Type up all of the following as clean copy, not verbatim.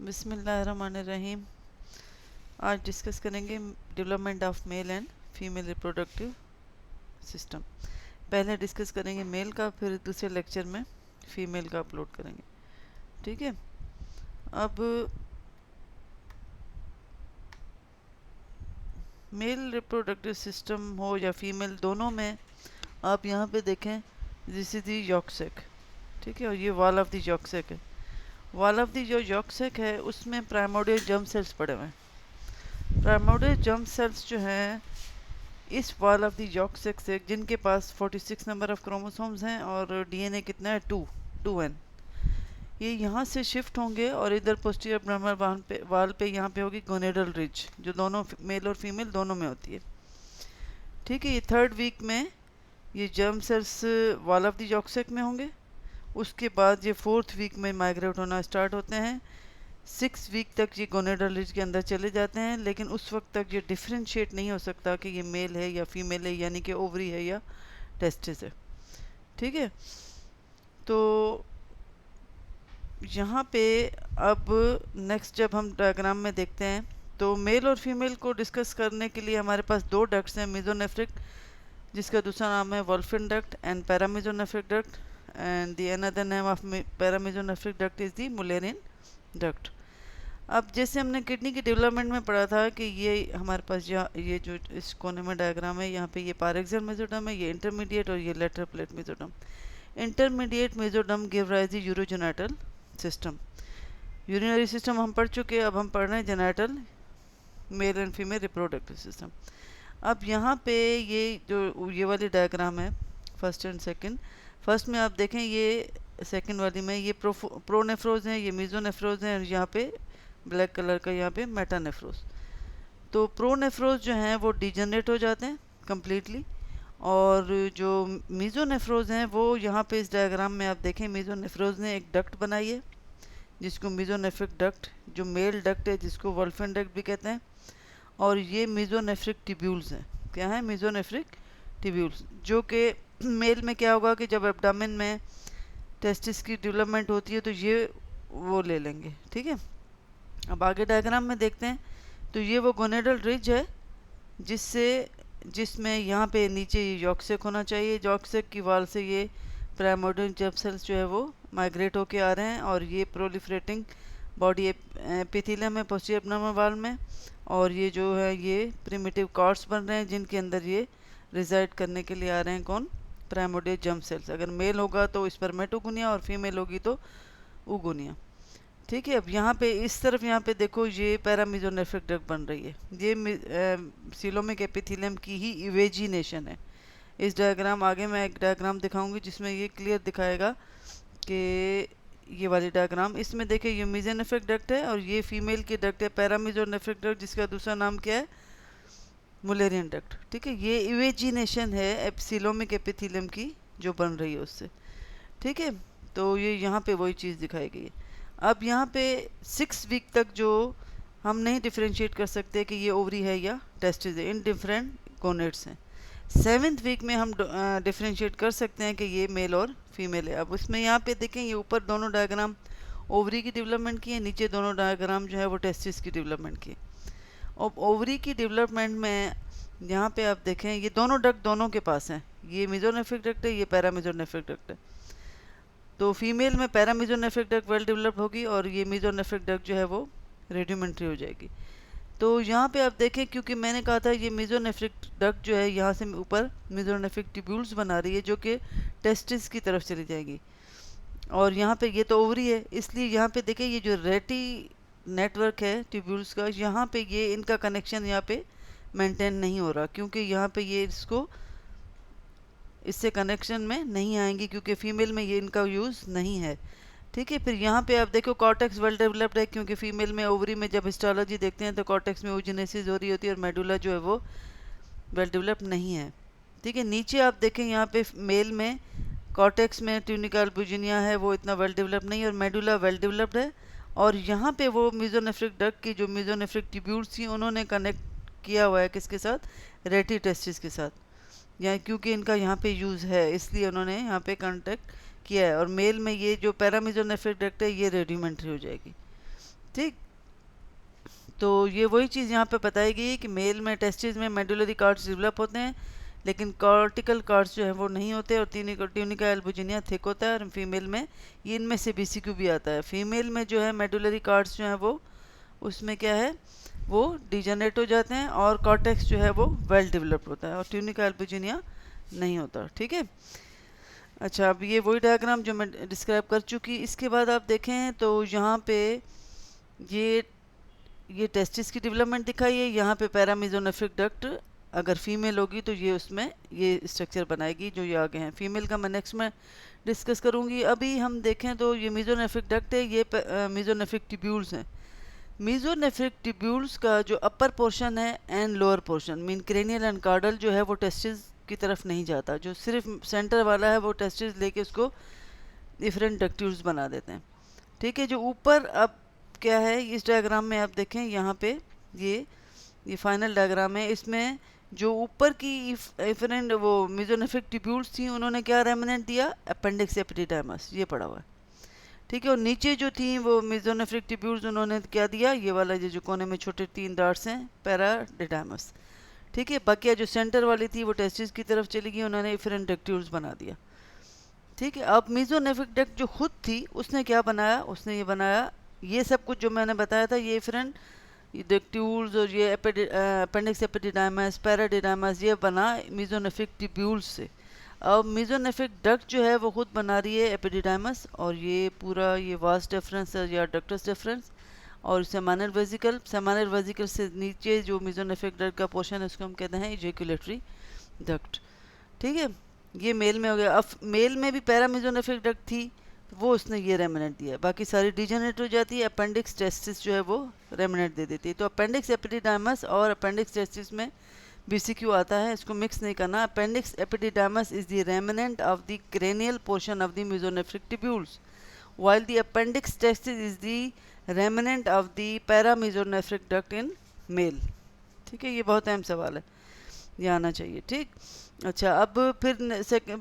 बिस्मिल्लाहिर्रहमानिर्रहीम। आज डिस्कस करेंगे development of male and female reproductive system. पहले डिस्कस करेंगे मेल का, फिर दूसरे लेक्चर में फीमेल का अपलोड करेंगे। ठीक है। अब मेल रिप्रोडक्टिव सिस्टम हो या फीमेल, दोनों में आप यहाँ पे देखें, this is the yolk sac. ठीक है। और ये wall of the yolk sac है। वॉल ऑफ द जो यॉक सैक है उसमें प्राइमोर्डियल जर्म सेल्स पड़े हुए हैं। प्राइमोर्डियल जर्म सेल्स जो हैं इस wall of the yolk sac से, जिनके पास 46 नंबर ऑफ क्रोमोसोम्स हैं और डीएनए कितना है 2n, ये यहाँ से शिफ्ट होंगे और इधर पोस्टीरियर एब्डोमिनल वाल पे यहाँ पे होगी गोनेडल रिज, जो दोनों मेल और फीमेल दोनों में होती है। ठीक है। ये 3rd वीक में ये germ cells wall of the yolk sac में होंगे। उसके बाद ये 4th वीक में माइग्रेट होना स्टार्ट होते हैं। 6 वीक तक ये गोनेडल रिज के अंदर चले जाते हैं, लेकिन उस वक्त तक ये डिफ्रेंशिएट नहीं हो सकता कि ये मेल है या फीमेल है, यानी कि ओवरी है या टेस्टिस है। ठीक है। तो यहाँ पे अब नेक्स्ट जब हम डायग्राम में देखते हैं तो मेल और फीमेल को डिस्कस करने के लिए हमारे पास 2 डक्ट्स हैं, मेसोनेफ्रिक, जिसका दूसरा नाम है Wolffian duct, and paramesonephric duct, and the another name of paramesonephric duct is the Mullerian duct. अब जैसे हमने किडनी की डेवलपमेंट में पढ़ा था कि ये हमारे पास ये जो इस कोने में डायग्राम है, यहाँ पे ये पारेक्सियल मेसोडर्म है, ये इंटरमीडिएट और ये lateral plate mesoderm. Intermediate mesoderm give rise the urogenital system. Urinary system हम पढ़ चुके हैं, अब हम पढ़ रहे हैं genital male and female reproductive system. अब यहाँ पे ये जो ये वाली डायग्राम है, फर्स्ट एंड सेकंड, फर्स्ट में आप देखें, ये सेकंड वाली में ये प्रोनेफ्रोज हैं, ये मेसोनेफ्रोज हैं, और यहाँ पे ब्लैक कलर का यहाँ पे मेटानेफ्रोज। तो प्रोनेफ्रोज जो हैं वो डिजनरेट हो जाते हैं कम्प्लीटली, और जो मेसोनेफ्रोज हैं वो यहाँ पे इस डायग्राम में आप देखें, मेसोनेफ्रोज ने एक डक्ट बनाई है जिसको मेसोनेफ्रिक डक्ट, जो मेल डक्ट है जिसको वोल्फिन डक्ट भी कहते हैं, और ये मेसोनेफ्रिक टिब्यूल्स हैं। क्या है? मेसोनेफ्रिक टिब्यूल्स, जो कि मेल में क्या होगा कि जब एब्डामिन में टेस्टिस की डेवलपमेंट होती है तो ये वो ले लेंगे। ठीक है। अब आगे डायग्राम में देखते हैं तो ये वो गोनेडल रिज है जिसमें यहाँ पे नीचे ये यॉक सैक होना चाहिए। यॉक सैक की वाल से ये प्राइमोर्डियल जर्म सेल्स जो है वो माइग्रेट होके आ रहे हैं, और ये प्रोलिफरेटिंग बॉडी एपिथेलियम है पोस्टीरियर एब्डोमिनल वाल में, और ये जो है ये प्रिमिटिव कॉर्ड्स बन रहे हैं जिनके अंदर ये रिजाइड करने के लिए आ रहे हैं। कौन? Primordial germ cells. अगर मेल होगा तो स्पर्मेटोगोनिया और फीमेल होगी तो ओगोनिया। ठीक है। अब यहाँ पे इस तरफ यहाँ पे देखो, ये पैरामेसोनेफ्रिक डक्ट बन रही है। ये सीलोमिक एपिथेलियम की ही इवेजिनेशन है। इस डायग्राम, आगे मैं एक डायग्राम दिखाऊंगी जिसमें ये क्लियर दिखाएगा कि ये वाली डायग्राम, इसमें देखिए ये मेसोनेफ्रिक डक्ट है और ये फीमेल की डक्ट है पैरामेसोनेफ्रिक डक्ट, जिसका दूसरा नाम क्या है? Mullerian duct. ठीक है। ये इवेजिनेशन है सीलोमिक एपिथेलियम की जो बन रही है उससे। ठीक है। तो ये यहाँ पे वही चीज़ दिखाई गई है। अब यहाँ पे 6 वीक तक जो हम नहीं डिफ्रेंशिएट कर सकते कि ये ओवरी है या टेस्टिस है, इन डिफरेंट गोनेड्स हैं। 7th वीक में हम डिफ्रेंशिएट कर सकते हैं कि ये मेल और फीमेल है। अब उसमें यहाँ पे देखें, ये ऊपर दोनों डायग्राम ओवरी की डेवलपमेंट की है, नीचे दोनों डायग्राम जो है वो टेस्टिस की डेवलपमेंट की। और ओवरी की डेवलपमेंट में यहाँ पे आप देखें, ये दोनों डक्ट दोनों के पास हैं। ये मेसोनेफ्रिक डक्ट है, ये पैरामेसोनेफ्रिक डक्ट है। तो फीमेल में पैरामेसोनेफ्रिक डक्ट वेल डेवलप होगी और ये मेसोनेफ्रिक डक्ट जो है वो रेडिमेंट्री हो जाएगी। तो यहाँ पे आप देखें, क्योंकि मैंने कहा था ये मेसोनेफ्रिक डक्ट जो है यहाँ से ऊपर मेसोनेफ्रिक ट्यूब्यूल्स बना रही है जो कि टेस्टिस की तरफ चली जाएगी, और यहाँ पे ये तो ओवरी है, इसलिए यहाँ पे देखें ये जो रेटी नेटवर्क है ट्यूब्यूल्स का, यहाँ पे ये इनका कनेक्शन यहाँ पे मेंटेन नहीं हो रहा, क्योंकि यहाँ पे ये इससे कनेक्शन में नहीं आएंगी, क्योंकि फीमेल में ये इनका यूज़ नहीं है। ठीक है। फिर यहाँ पे आप देखो कॉर्टेक्स वेल डेवलप्ड है, क्योंकि फीमेल में ओवरी में जब हिस्टोलॉजी देखते हैं तो कॉर्टेक्स में ओजिनेसिस हो रही होती है और मेडुला जो है वो वेल डेवलप्ड नहीं है। ठीक है। नीचे आप देखें, यहाँ पे मेल में कॉर्टेक्स में ट्यूनिका अल्बुजिनिया है, वो इतना वेल डेवलप्ड नहीं है, और मेडुला वेल डेवलप्ड है। और यहाँ पे वो मेसोनेफ्रिक डक्ट की जो मेसोनेफ्रिक ट्यूब्यूल्स थी उन्होंने कनेक्ट किया हुआ है किसके साथ? रेटी टेस्टिस के साथ, या क्योंकि इनका यहाँ पे यूज़ है इसलिए उन्होंने यहाँ पे कांटेक्ट किया है। और मेल में ये जो पैरामेसोनेफ्रिक डक्ट है ये रेडिमेंट्री हो जाएगी। ठीक। तो ये वही चीज़ यहाँ पे बताई गई है कि मेल में टेस्टिस में मेडुलरी कार्ड्स डेवलप होते हैं, लेकिन कॉर्टिकल कार्ड्स जो है वो नहीं होते, और ट्यूनिका एल्बुजिनिया थिक होता है। और फीमेल में ये इनमें से बीसीक्यू भी आता है। फीमेल में जो है मेडुलरी कार्ड्स जो है वो उसमें क्या है, वो डिजनरेट हो जाते हैं, और कॉर्टेक्स जो है वो वेल डेवलप्ड होता है, और ट्यूनिका एल्बुजिनिया नहीं होता। ठीक है। अच्छा, अब ये वही डायग्राम जो मैं डिस्क्राइब कर चुकी। इसके बाद आप देखें तो यहाँ पे ये टेस्टिस की डेवलपमेंट दिखाई है। यहाँ पे पैरामीजोनेफ्रिक डक्ट अगर फीमेल होगी तो ये उसमें ये स्ट्रक्चर बनाएगी जो ये आगे हैं। फीमेल का मैं नेक्स्ट में डिस्कस करूँगी। अभी हम देखें तो ये मीजोनेफ्रिक डक्ट है, ये मीजोनेफ्रिक ट्यूब्यूल्स हैं। मीजोनेफ्रिक ट्यूब्यूल्स का जो अपर पोर्शन है and lower portion mean cranial and caudal जो है वो टेस्टिस की तरफ नहीं जाता। जो सिर्फ सेंटर वाला है वो टेस्टिस लेके उसको डिफरेंट डक्ट्यूल्स बना देते हैं। ठीक है। जो ऊपर अब क्या है इस डायग्राम में आप देखें, यहाँ पे ये फाइनल डायग्राम है। इसमें जो ऊपर की डिफरेंट वो मीजोनेफ्रिक ट्यूब्यूल्स थी उन्होंने क्या रेमिनेंट दिया, अपेंडिक्स एपिडिडाइमस, ये पड़ा हुआ है। ठीक है। और नीचे जो थी वो मीजोनेफ्रिक ट्यूब्यूल्स उन्होंने क्या दिया, ये वाला जो कोने में छोटे 3 डार्ट्स हैं, पैराडिडाइमस। ठीक है। बाकी जो सेंटर वाली थी वो टेस्टिस की तरफ चली गई, उन्होंने डिफरेंट डक्ट्यूल्स बना दिया। ठीक है। अब मीजोनेफ्रिक डक्ट जो खुद थी उसने क्या बनाया, उसने ये बनाया, ये सब कुछ जो मैंने बताया था ये डिफरेंट डक्ट्यूल्स और ये अपेंडिक्स एपिडिडाइमस, पैराडिडाइमस, ये बना मीजोनेफ्रिक ट्यूब्यूल्स से। अब मीजोनेफ्रिक डक्ट जो है वो खुद बना रही है एपिडिडाइमस, और ये पूरा ये वास्ट डिफरेंस है या डक्टस डिफरेंस, और सेमानल वेजिकल, सेमानल वेजिकल से नीचे जो मीजोनेफ्रिक डक्ट का पोर्शन है उसको हम कहते हैं इजैक्युलेटरी डक्ट। ठीक है। ये मेल में हो गया। अब मेल में भी पैरामीजोनेफ्रिक डक्ट थी, वो उसने ये रेमिनेंट दिया, बाकी सारी डिजेनरेट हो जाती है। अपेंडिक्स टेस्टिस जो है वो रेमिनेंट दे देती है। तो अपेंडिक्स एपिडिडाइमस और अपेंडिक्स टेस्टिस में बीसीक्यू आता है, इसको मिक्स नहीं करना। Appendix epididymis is the remnant of the cranial portion of the mesonephric tubules, while the appendix testis is the remnant of the paramesonephric duct in male। ठीक है। ये बहुत अहम सवाल है, ये आना चाहिए। ठीक। अच्छा, अब फिर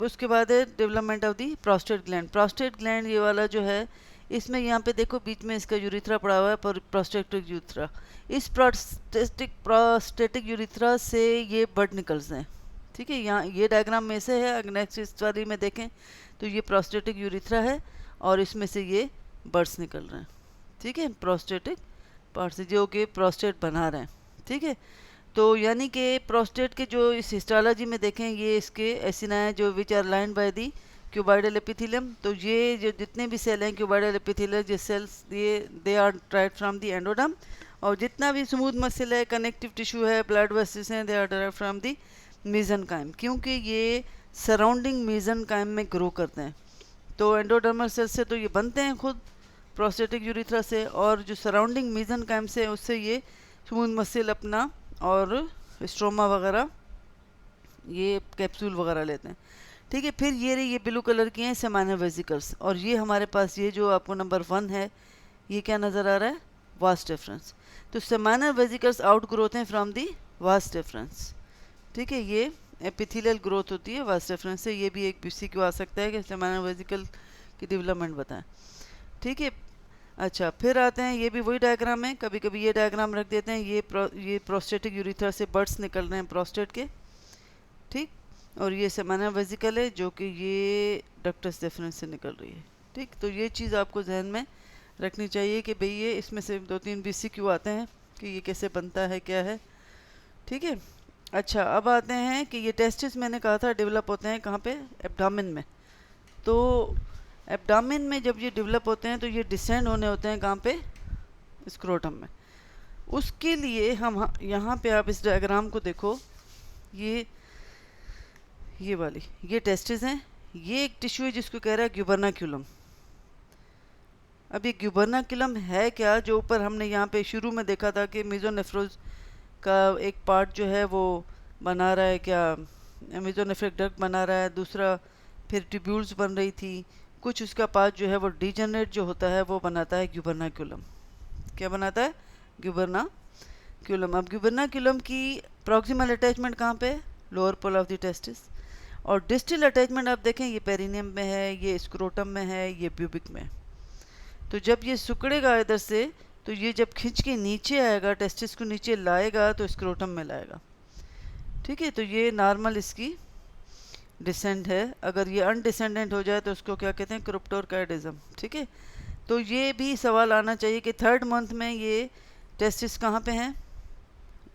उसके बाद है development of the prostate gland. Prostate gland ये वाला जो है, इसमें यहाँ पे देखो बीच में इसका यूरिथ्रा पड़ा हुआ है, पर प्रोस्टेटिक यूरिथ्रा। इस प्रोस्टेटिक यूरिथ्रा से ये ब्लड निकलते हैं। ठीक है। यहाँ ये डायग्राम में से है, अगर नेक्स्ट इस वाली में देखें तो ये प्रोस्टेटिक यूरिथ्रा है, और इसमें से ये बर्ड्स निकल रहे हैं। ठीक है। प्रोस्टेटिक पार्ट से जो कि प्रोस्टेट बना रहे हैं। ठीक है। तो यानी कि प्रोस्टेट के जो इस हिस्टोलॉजी में देखें, ये इसके एसिना है जो which are lined by the cuboidal epithelium. तो ये जो जितने भी सेल हैं क्यूबाइडल एपिथेलियम, ये सेल्स ये they are derived from the endoderm, और जितना भी स्मूथ मसल है, कनेक्टिव टिश्यू है, ब्लड वेसल्स हैं, they are derived from the mesenchyme, क्योंकि ये सराउंडिंग मेसेनकाइम में ग्रो करते हैं। तो एंडोडर्मल सेल से तो ये बनते हैं खुद प्रोस्टेटिक यूरिथ्रा से, और जो सराउंडिंग मेसेनकाइम से उससे ये स्मूथ मसल अपना और स्ट्रोमा वगैरह, ये कैप्सूल वगैरह लेते हैं। ठीक है। फिर ये ब्लू कलर की हैं सेमानल वेजिकल्स, और ये हमारे पास ये जो आपको नंबर 1 है, ये क्या नज़र आ रहा है, वास्ट डिफरेंस। तो सेमानल वेजिकल्स आउट ग्रोथ हैं फ्रॉम दी वास्ट डिफरेंस। ठीक है। ये एपिथेलियल ग्रोथ होती है वास्ट डिफरेंस से। ये भी एक बीसीक्यू आ सकता है कि सेमानल वेजिकल की डेवलपमेंट बताएं। ठीक है। अच्छा, फिर आते हैं, ये भी वही डायग्राम है, कभी कभी ये डायग्राम रख देते हैं। ये प्रोस्टेटिक यूरिथ्रा से बर्ड्स निकल रहे हैं प्रोस्टेट के। ठीक। और ये सेमानल वेजिकल है जो कि ये डक्टस डिफरेंस से निकल रही है। ठीक। तो ये चीज़ आपको जहन में रखनी चाहिए कि भाई ये इसमें से 2-3 बीसीक्यू आते हैं कि ये कैसे बनता है, क्या है। ठीक है। अच्छा, अब आते हैं कि ये टेस्टिस मैंने कहा था डेवलप होते हैं कहाँ पे, एब्डोमेन में। तो एब्डोमेन में जब ये डेवलप होते हैं तो ये डिसेंड होने होते हैं कहाँ पे, स्क्रोटम में। उसके लिए हम यहाँ पे आप इस डायग्राम को देखो, ये वाली ये टेस्टिस हैं। ये एक टिश्यू है जिसको कह रहा है ग्यूबर्नाक्यूलम। अब ये ग्यूबर्नाक्यूलम है क्या, जो ऊपर हमने यहाँ पे शुरू में देखा था कि मीजोनेफ्रोज का एक पार्ट जो है वो बना रहा है, क्या मीजोनेफ्रिक डक्ट बना रहा है, दूसरा फिर ट्यूब्यूल्स बन रही थी, कुछ उसका पार्ट जो है वो डिजेनरेट जो होता है वो बनाता है ग्यूबर्नाक्यूलम। क्या बनाता है, ग्यूबर्नाक्यूलम। अब ग्यूबर्नाक्यूलम की प्रॉक्सिमल अटैचमेंट कहाँ पे, lower pole of the testis, और डिस्टल अटैचमेंट आप देखें ये पेरिनियम में है, ये स्क्रोटम में है, ये ब्यूबिक में। तो जब ये सिकुड़ेगा इधर से तो ये जब खींच के नीचे आएगा, टेस्टिस को नीचे लाएगा तो स्क्रोटम में लाएगा। ठीक है, तो ये नॉर्मल इसकी डिसेंड है। अगर ये अनडिसेंडेंट हो जाए तो उसको क्या कहते हैं, क्रिप्टोरकाइडिज्म। ठीक है, तो ये भी सवाल आना चाहिए कि थर्ड मंथ में ये टेस्टिस कहाँ पे हैं,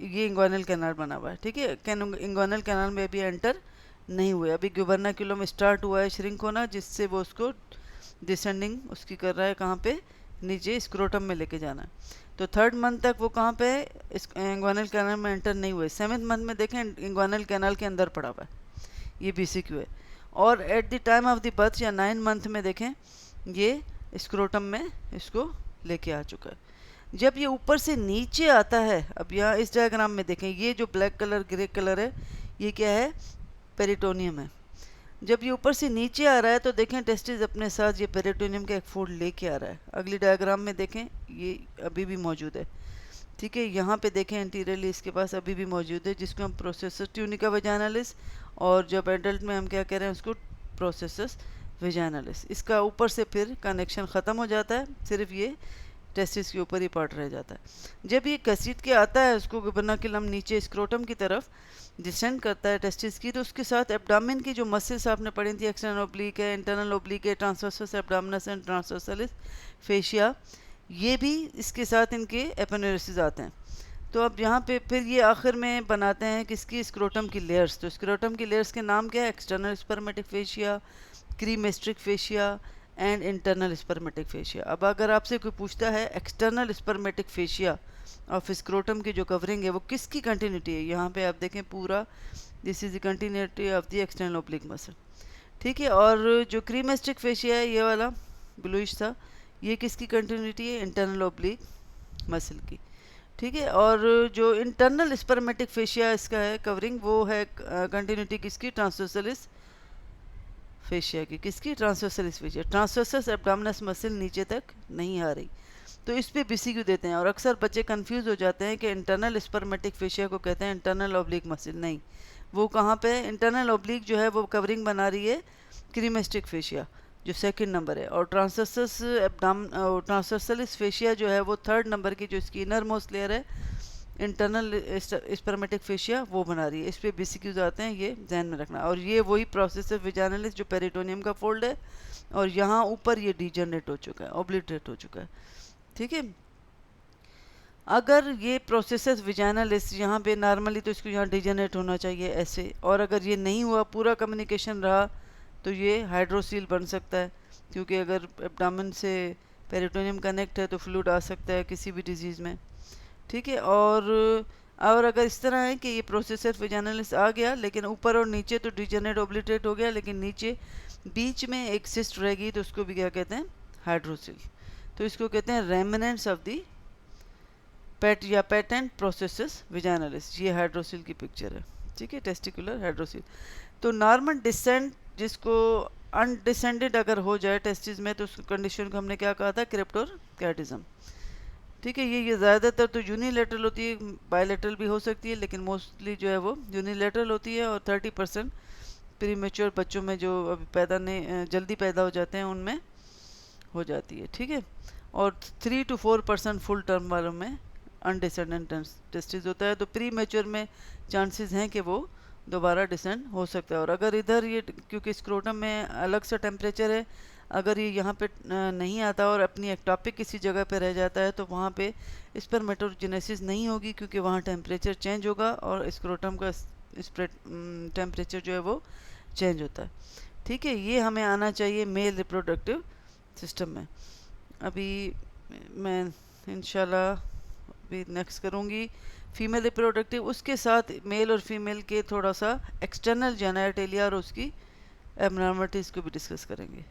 ये इंग्वानल कैनाल बना हुआ है। ठीक है, इंग्वानल कैनाल में अभी एंटर नहीं हुए, अभी ग्यूबर्नाक्यूलम में स्टार्ट हुआ है श्रिंक होना, जिससे वो उसको डिसेंडिंग उसकी कर रहा है, कहाँ पे, नीचे स्क्रोटम में लेके जाना है। तो थर्ड मंथ तक वो कहाँ पे है, इस इंग्वानल कैनाल में एंटर नहीं हुए। सेवन्थ मंथ में देखें इंग्वानल कैनाल के अंदर पड़ा हुआ है, ये BCQ है। और at the time of the birth या 9 मंथ में देखें ये स्क्रोटम में इसको लेके आ चुका है। जब ये ऊपर से नीचे आता है, अब यहाँ इस डायग्राम में देखें, ये जो ब्लैक कलर ग्रे कलर है ये क्या है, पेरिटोनियम है। जब ये ऊपर से नीचे आ रहा है तो देखें टेस्टिस अपने साथ ये पेरिटोनियम का एक फोल्ड लेके आ रहा है। अगली डायग्राम में देखें ये अभी भी मौजूद है। ठीक है, यहाँ पे देखें एंटीरियरली इसके पास अभी भी मौजूद है, जिसको हम प्रोसेसस ट्यूनिका वेजाइनालिस, और जब एडल्ट में हम क्या कह रहे हैं उसको प्रोसेसस वेजाइनालिस। इसका ऊपर से फिर कनेक्शन ख़त्म हो जाता है, सिर्फ ये टेस्टिस के ऊपर ही पार्ट रह जाता है। जब ये घसीट के आता है उसको ग्यूबर्नाक्यूलम नीचे स्क्रोटम की तरफ डिसेंड करता है टेस्टिस की, तो उसके साथ एब्डामिन की जो मसल्स आपने पढ़ी थी, एक्सटर्नल ओब्लिक है, इंटरनल ओब्लिक है, ट्रांसवर्सस एब्डामिनस एंड ट्रांसवर्सलिस फेशिया, ये भी इसके साथ इनके एपोनेरिसिस आते हैं। तो अब यहाँ पे फिर ये आखिर में बनाते हैं किसकी, स्क्रोटम की लेयर्स। तो स्क्रोटम की लेयर्स के नाम क्या है, external spermatic fascia, cremasteric fascia and internal spermatic fascia. अब अगर आपसे कोई पूछता है external spermatic fascia of scrotum की जो कवरिंग है वो किसकी कंटिन्यूटी है, यहाँ पे आप देखें पूरा this is the continuity of the external oblique muscle. ठीक है, और जो क्रीमेस्ट्रिक फेशिया है ये वाला ब्लूइश था, ये किसकी कंटिन्यूटी है, इंटरनल ओब्लिक मसल की। ठीक है, और जो इंटरनल स्पर्मेटिक फेशिया इसका है कवरिंग, वो है कंटिन्यूटी किसकी, ट्रांसवर्सलिस फेशिया की। किसकी, ट्रांसवर्सलिस फेशिया। ट्रांसवर्सस एब्डोमिनस मसल नीचे तक नहीं आ रही, तो इस पे BCQ देते हैं। और अक्सर बच्चे कंफ्यूज हो जाते हैं कि इंटरनल स्पर्मेटिक फेशिया को कहते हैं इंटरनल ओब्लिक मसल, नहीं, वो कहाँ पे है, इंटरनल ओब्लिक जो है वो कवरिंग बना रही है क्रीमेस्टिक फेशिया जो सेकंड नंबर है, और ट्रांसवर्सलिस फेशिया जो है वो थर्ड नंबर की, जो इसकी इनर मोस्ट लेयर है इंटरनल स्पर्मेटिक फेशिया, वो बना रही है। इस पे BCQs आते हैं, ये ध्यान में रखना। और ये वही प्रोसेसर विजाइनालिस जो पेरिटोनियम का फोल्ड है, और यहाँ ऊपर ये डिजनरेट हो चुका है, ओब्लिटरेट हो चुका है। ठीक है, अगर ये प्रोसेसस विजाइनालिस यहाँ पे नॉर्मली तो इसको यहाँ डिजनरेट होना चाहिए ऐसे, और अगर ये नहीं हुआ, पूरा कम्युनिकेशन रहा, तो ये हाइड्रोसील बन सकता है, क्योंकि अगर एब्डामन से पेरिटोनियम कनेक्ट है तो फ्लूइड आ सकता है किसी भी डिजीज़ में। ठीक है, और अगर इस तरह है कि ये प्रोसेसर विजाइनालिस आ गया लेकिन ऊपर और नीचे तो डिजनरेट ओब्लिटरेट हो गया, लेकिन नीचे बीच में एक सिस्ट रहेगी, तो उसको भी क्या कहते हैं, हाइड्रोसील। तो इसको कहते हैं रेमिनेंट्स ऑफ दी पेट या पेटेंट प्रोसेसस विजाइनालिस। ये हाइड्रोसील की पिक्चर है। ठीक है, टेस्टिकुलर हाइड्रोसील। तो नॉर्मल डिसेंट, जिसको अनडिसेंडेड अगर हो जाए टेस्टिस में, तो उस कंडीशन को हमने क्या कहा था, क्रिप्टोरकाइडिज्म। ठीक है, ये ज़्यादातर तो यूनिलेटरल होती है, बायलेटरल भी हो सकती है, लेकिन मोस्टली जो है वो यूनिलेटरल होती है। और 30% प्रीमेच्योर बच्चों में जो अभी जल्दी पैदा हो जाते हैं उनमें हो जाती है। ठीक है, और 3 to 4% फुल टर्म वालों में अनडिसेंडेंट टेस्टिस होता है। तो प्री मेच्योर में चांसेस हैं कि वो दोबारा डिसेंड हो सकता है। और अगर इधर ये, क्योंकि स्क्रोटम में अलग सा टेम्परेचर है, अगर ये यहाँ पे नहीं आता और अपनी एक्टॉपिक किसी जगह पे रह जाता है, तो वहाँ पे स्पर्मेटोजेनेसिस नहीं होगी, क्योंकि वहाँ टेम्परेचर चेंज होगा और स्क्रोटम का टेम्परेचर जो है वो चेंज होता है। ठीक है, ये हमें आना चाहिए मेल रिप्रोडक्टिव सिस्टम में। अभी मैं इंशाल्लाह भी नेक्स्ट करूँगी फीमेल रिप्रोडक्टिव, उसके साथ मेल और फीमेल के थोड़ा सा एक्सटर्नल जेनेटिलिया और उसकी एबनॉर्मलिटीज़ को भी डिस्कस करेंगे।